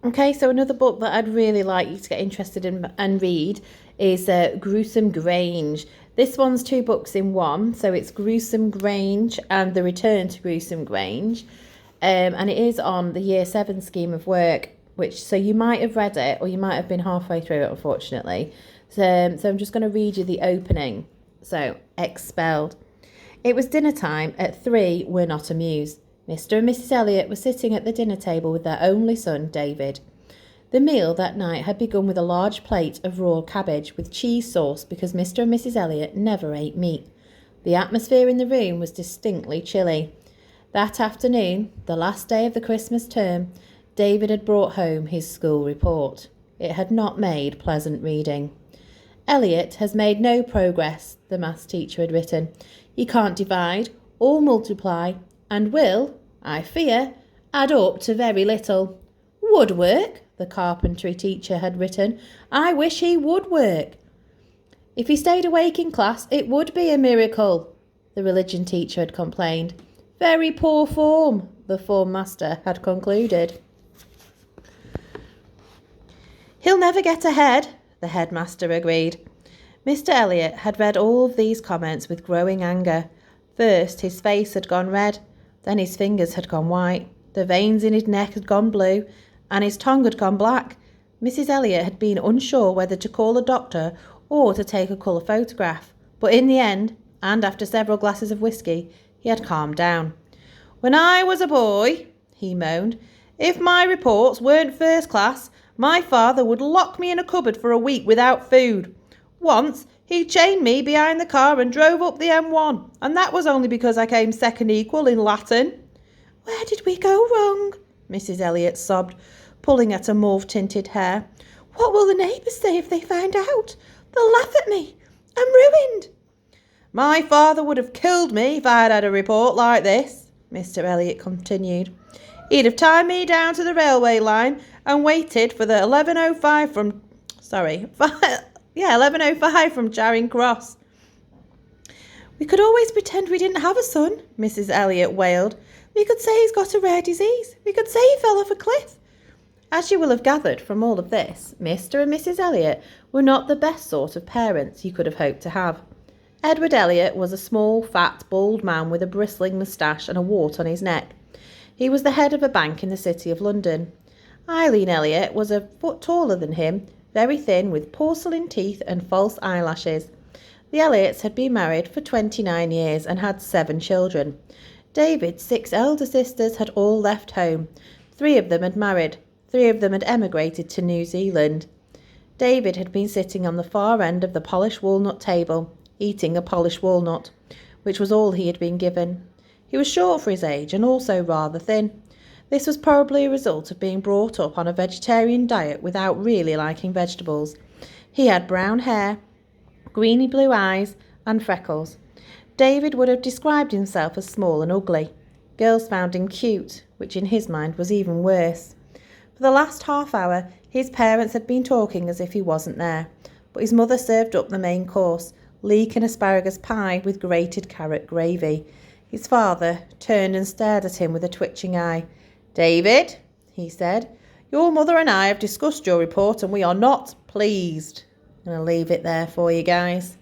Okay, so another book that I'd really like you to get interested in and read is Groosham Grange. This one's two books in one, so it's Groosham Grange and The Return to Groosham Grange, and it is on the Year 7 scheme of work, so you might have read it or you might have been halfway through it, unfortunately. So I'm just going to read you the opening. So, expelled. It was dinner time. At 3, we're not amused. Mr. and Mrs. Elliot were sitting at the dinner table with their only son, David. The meal that night had begun with a large plate of raw cabbage with cheese sauce because Mr. and Mrs. Elliot never ate meat. The atmosphere in the room was distinctly chilly. That afternoon, the last day of the Christmas term, David had brought home his school report. It had not made pleasant reading. Elliot has made no progress, the maths teacher had written. He can't divide or multiply and will, I fear, add up to very little. Woodwork, the carpentry teacher had written. I wish he would work. If he stayed awake in class, it would be a miracle, the religion teacher had complained. Very poor form, the form master had concluded. He'll never get ahead, the headmaster agreed. Mr. Elliot had read all of these comments with growing anger. First, his face had gone red. Then his fingers had gone white, the veins in his neck had gone blue, and his tongue had gone black. Mrs. Elliot had been unsure whether to call a doctor or to take a colour photograph, but in the end, and after several glasses of whisky, he had calmed down. When I was a boy, he moaned, if my reports weren't first class, my father would lock me in a cupboard for a week without food. Once, he chained me behind the car and drove up the M1, and that was only because I came second equal in Latin. Where did we go wrong? Mrs. Elliot sobbed, pulling at her mauve-tinted hair. What will the neighbours say if they find out? They'll laugh at me. I'm ruined. My father would have killed me if I had had a report like this, Mr. Elliot continued. He'd have tied me down to the railway line and waited for the 11:05 from... 11:05 from Charing Cross. We could always pretend we didn't have a son, Mrs. Elliot wailed. We could say he's got a rare disease. We could say he fell off a cliff. As you will have gathered from all of this, Mr. and Mrs. Elliot were not the best sort of parents you could have hoped to have. Edward Elliot was a small, fat, bald man with a bristling moustache and a wart on his neck. He was the head of a bank in the city of London. Eileen Elliot was a foot taller than him, very thin, with porcelain teeth and false eyelashes. The Elliots had been married for 29 years and had 7 children. David's 6 elder sisters had all left home. 3 of them had married. 3 of them had emigrated to New Zealand. David had been sitting on the far end of the polished walnut table, eating a polished walnut, which was all he had been given. He was short for his age and also rather thin. This was probably a result of being brought up on a vegetarian diet without really liking vegetables. He had brown hair, greeny blue eyes, and freckles. David would have described himself as small and ugly. Girls found him cute, which in his mind was even worse. For the last half hour, his parents had been talking as if he wasn't there, but his mother served up the main course, leek and asparagus pie with grated carrot gravy. His father turned and stared at him with a twitching eye. David, he said, your mother and I have discussed your report and we are not pleased. I'm going to leave it there for you guys.